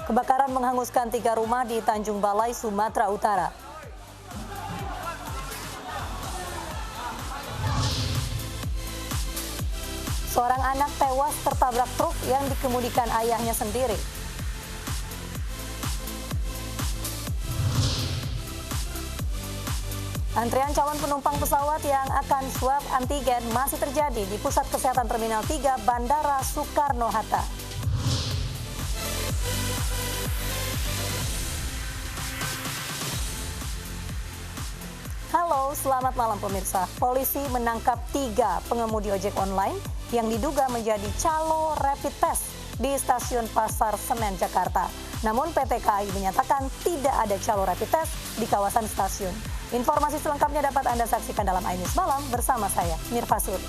Kebakaran menghanguskan 3 rumah di Tanjung Balai, Sumatera Utara. Seorang anak tewas tertabrak truk yang dikemudikan ayahnya sendiri. Antrian calon penumpang pesawat yang akan swab antigen masih terjadi di Pusat Kesehatan Terminal 3 Bandara Soekarno-Hatta. Halo, selamat malam pemirsa. Polisi menangkap 3 pengemudi ojek online yang diduga menjadi calo rapid test di stasiun Pasar Senen, Jakarta. Namun PT KAI menyatakan tidak ada calo rapid test di kawasan stasiun. Informasi selengkapnya dapat Anda saksikan dalam iNews Malam bersama saya, Mirva Suri.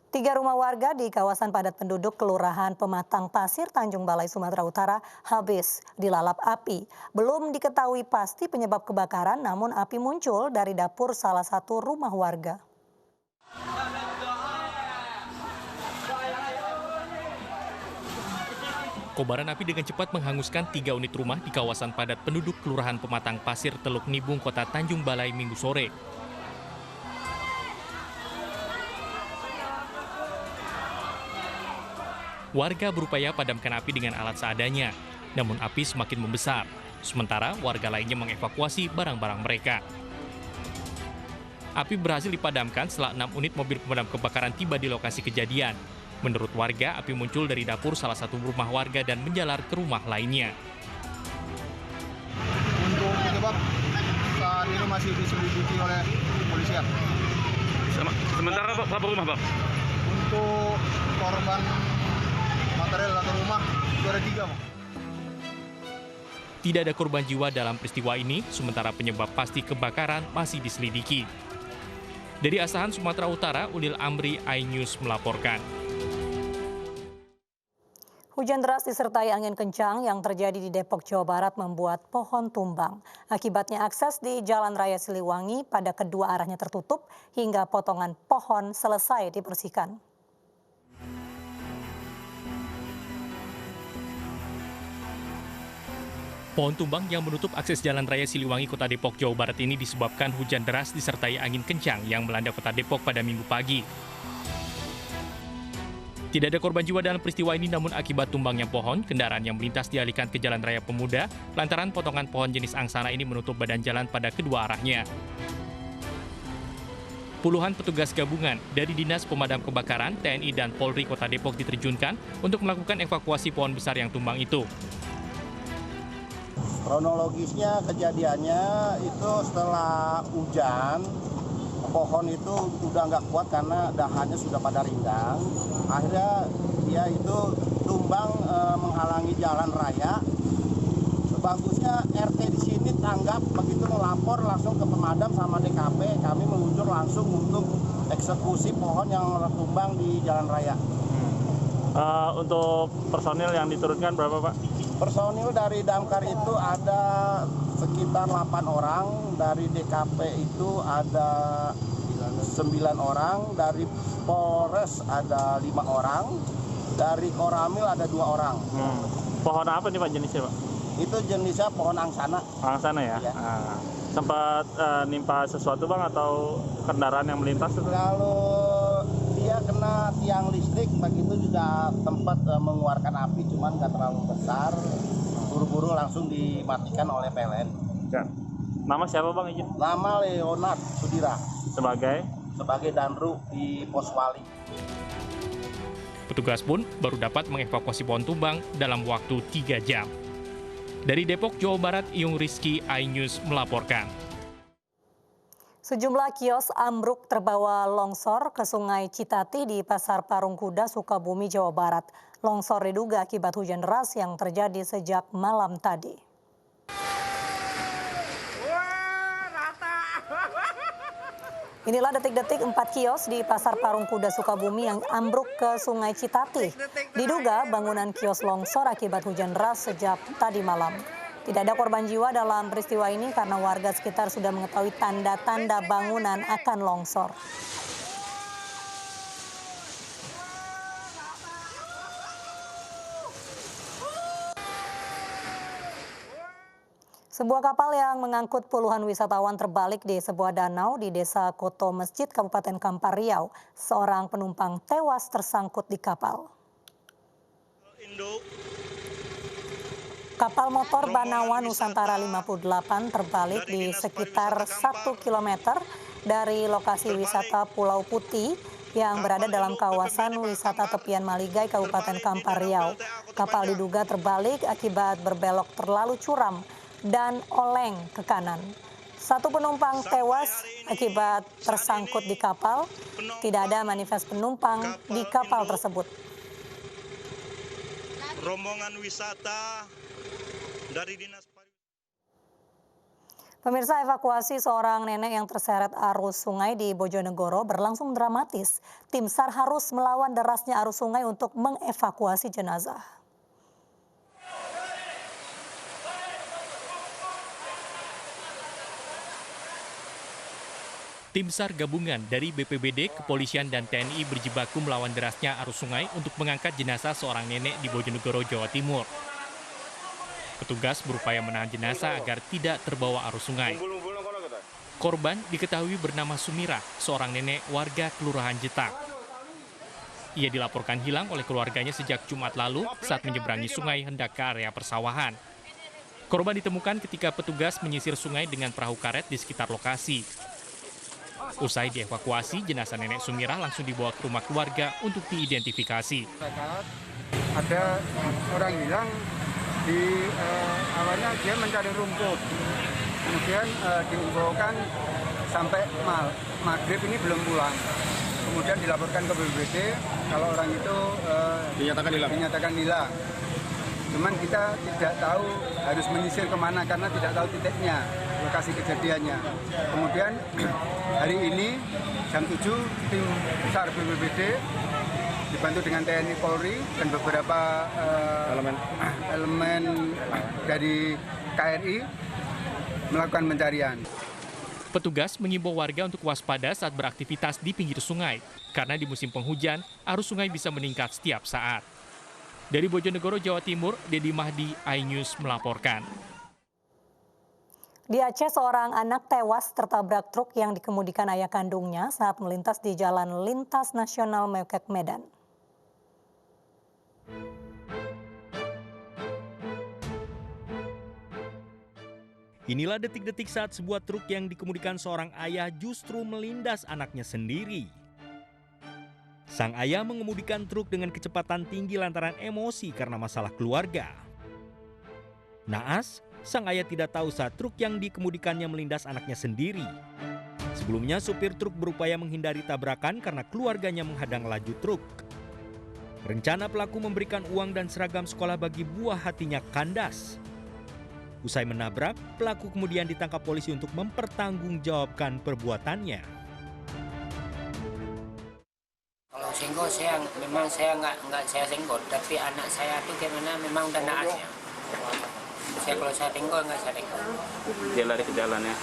3 rumah warga di kawasan padat penduduk Kelurahan Pematang Pasir, Tanjung Balai, Sumatera Utara habis dilalap api. Belum diketahui pasti penyebab kebakaran, namun api muncul dari dapur salah satu rumah warga. Kobaran api dengan cepat menghanguskan 3 unit rumah di kawasan padat penduduk Kelurahan Pematang Pasir, Teluk Nibung, Kota Tanjung Balai, Minggu sore. Warga berupaya padamkan api dengan alat seadanya, namun api semakin membesar. Sementara warga lainnya mengevakuasi barang-barang mereka. Api berhasil dipadamkan setelah 6 unit mobil pemadam kebakaran tiba di lokasi kejadian. Menurut warga, api muncul dari dapur salah satu rumah warga dan menjalar ke rumah lainnya. Untuk penyebab saat ini masih diselidiki oleh kepolisian. Sementara berapa rumah, Pak? Untuk korban material atau rumah itu ada 3, Pak. Tidak ada korban jiwa dalam peristiwa ini, sementara penyebab pasti kebakaran masih diselidiki. Dari Asahan, Sumatera Utara, Ulil Amri, iNews melaporkan. Hujan deras disertai angin kencang yang terjadi di Depok, Jawa Barat membuat pohon tumbang. Akibatnya akses di Jalan Raya Siliwangi pada kedua arahnya tertutup hingga potongan pohon selesai dibersihkan. Pohon tumbang yang menutup akses Jalan Raya Siliwangi, Kota Depok, Jawa Barat ini disebabkan hujan deras disertai angin kencang yang melanda Kota Depok pada Minggu pagi. Tidak ada korban jiwa dalam peristiwa ini, namun akibat tumbangnya pohon, kendaraan yang melintas dialihkan ke Jalan Raya Pemuda lantaran potongan pohon jenis angsana ini menutup badan jalan pada kedua arahnya. Puluhan petugas gabungan dari Dinas Pemadam Kebakaran, TNI, dan Polri Kota Depok diterjunkan untuk melakukan evakuasi pohon besar yang tumbang itu. Kronologisnya kejadiannya itu setelah hujan, pohon itu udah nggak kuat karena dahannya sudah pada rindang. Akhirnya dia itu tumbang menghalangi jalan raya. Bagusnya RT di sini tanggap, begitu melapor langsung ke pemadam sama DKP. Kami meluncur langsung untuk eksekusi pohon yang tumbang di jalan raya. Untuk personil yang diturunkan berapa, Pak? Personil dari damkar itu ada sekitar 8 orang, dari DKP itu ada 9 orang, dari Polres ada 5 orang, dari Koramil ada 2 orang. Pohon apa nih, Pak, jenisnya, Pak? Itu jenisnya pohon angsana. Angsana ya? Iya. Sempat nimpa sesuatu, Bang, atau kendaraan yang melintas? Kalau dia kena tiang listrik, begitu juga tempat mengeluarkan api, cuman nggak terlalu besar. Buru-buru langsung dimatikan oleh PLN. Ya. Nama siapa, Bang, izin? Nama Leonard Sudira. Sebagai danru di Pos Wali. Petugas pun baru dapat mengevakuasi pohon tumbang dalam waktu 3 jam. Dari Depok, Jawa Barat, Iyung Rizky, iNews melaporkan. Sejumlah kios ambruk terbawa longsor ke Sungai Citati di Pasar Parung Kuda, Sukabumi, Jawa Barat. Longsor diduga akibat hujan deras yang terjadi sejak malam tadi. Inilah detik-detik 4 kios di Pasar Parung Kuda, Sukabumi yang ambruk ke Sungai Citati. Diduga bangunan kios longsor akibat hujan deras sejak tadi malam. Tidak ada korban jiwa dalam peristiwa ini karena warga sekitar sudah mengetahui tanda-tanda bangunan akan longsor. Sebuah kapal yang mengangkut puluhan wisatawan terbalik di sebuah danau di Desa Koto Masjid, Kabupaten Kampar Riau. Seorang penumpang tewas tersangkut di kapal. Kapal motor Banawa Nusantara 58 terbalik di sekitar 1 km dari lokasi wisata Pulau Putih yang berada dalam kawasan wisata tepian Maligai, Kabupaten Kampar Riau. Kapal diduga terbalik akibat berbelok terlalu curam dan oleng ke kanan. Satu penumpang tewas akibat tersangkut di kapal. Tidak ada manifest penumpang di kapal tersebut. Rombongan wisata dari Dinas Pemirsa, evakuasi seorang nenek yang terseret arus sungai di Bojonegoro berlangsung dramatis. Tim SAR harus melawan derasnya arus sungai untuk mengevakuasi jenazah. Tim SAR gabungan dari BPBD, Kepolisian, dan TNI berjibaku melawan derasnya arus sungai untuk mengangkat jenazah seorang nenek di Bojonegoro, Jawa Timur. Petugas berupaya menahan jenazah agar tidak terbawa arus sungai. Korban diketahui bernama Sumira, seorang nenek warga Kelurahan Jetak. Ia dilaporkan hilang oleh keluarganya sejak Jumat lalu saat menyeberangi sungai hendak ke area persawahan. Korban ditemukan ketika petugas menyisir sungai dengan perahu karet di sekitar lokasi. Usai dievakuasi, jenazah nenek Sumira langsung dibawa ke rumah keluarga untuk diidentifikasi. Ada orang hilang, awalnya dia mencari rumput, kemudian diinfokan sampai maghrib ini belum pulang. Kemudian dilaporkan ke BPBD kalau orang itu dinyatakan hilang. Cuman kita tidak tahu harus menyisir kemana karena tidak tahu titiknya, lokasi kejadiannya. Kemudian hari ini jam 7 tim SAR BPBD dibantu dengan TNI Polri dan beberapa elemen dari KRI melakukan pencarian. Petugas mengimbau warga untuk waspada saat beraktivitas di pinggir sungai, karena di musim penghujan, arus sungai bisa meningkat setiap saat. Dari Bojonegoro, Jawa Timur, Dedi Mahdi, iNews melaporkan. Di Aceh, seorang anak tewas tertabrak truk yang dikemudikan ayah kandungnya saat melintas di Jalan Lintas Nasional Mekek, Medan. Inilah detik-detik saat sebuah truk yang dikemudikan seorang ayah justru melindas anaknya sendiri. Sang ayah mengemudikan truk dengan kecepatan tinggi lantaran emosi karena masalah keluarga. Naas, sang ayah tidak tahu saat truk yang dikemudikannya melindas anaknya sendiri. Sebelumnya, supir truk berupaya menghindari tabrakan karena keluarganya menghadang laju truk. Rencana pelaku memberikan uang dan seragam sekolah bagi buah hatinya kandas. Usai menabrak, pelaku kemudian ditangkap polisi untuk mempertanggungjawabkan perbuatannya. Kalau senggol saya nggak saya senggol, tapi anak saya tuh gimana memang udah naasnya. Kalau saya senggol nggak saya senggol. Dia lari ke jalan ya?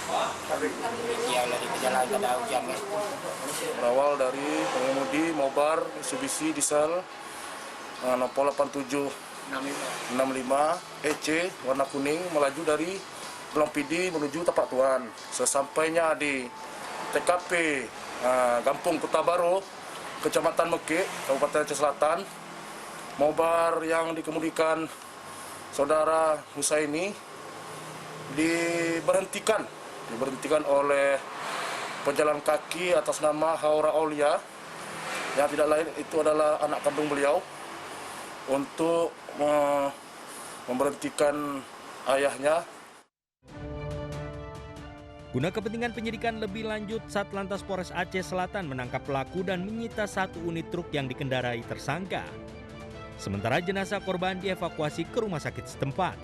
Iya, lari ke jalan, ada hujan ya. Berawal dari pengemudi Mobar Mitsubishi diesel Nopol 8765 EC warna kuning melaju dari Pulang Pidi menuju Tapak Tuan. Sesampainya di TKP Gampung Kota Baru, Kecamatan Mekek, Kabupaten Aceh Selatan, Mobar yang dikemudikan saudara Husaini diberhentikan oleh pejalan kaki atas nama Haura Aulia, yang tidak lain itu adalah anak kandung beliau, untuk memberhentikan ayahnya. Guna kepentingan penyidikan lebih lanjut, Satlantas Polres Aceh Selatan menangkap pelaku dan menyita 1 unit truk yang dikendarai tersangka. Sementara jenazah korban dievakuasi ke rumah sakit setempat.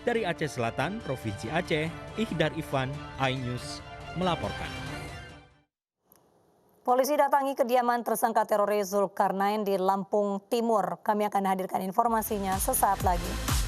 Dari Aceh Selatan, Provinsi Aceh, Ihdar Ivan, iNews melaporkan. Polisi datangi kediaman tersangka teroris Zulkarnain di Lampung Timur. Kami akan hadirkan informasinya sesaat lagi.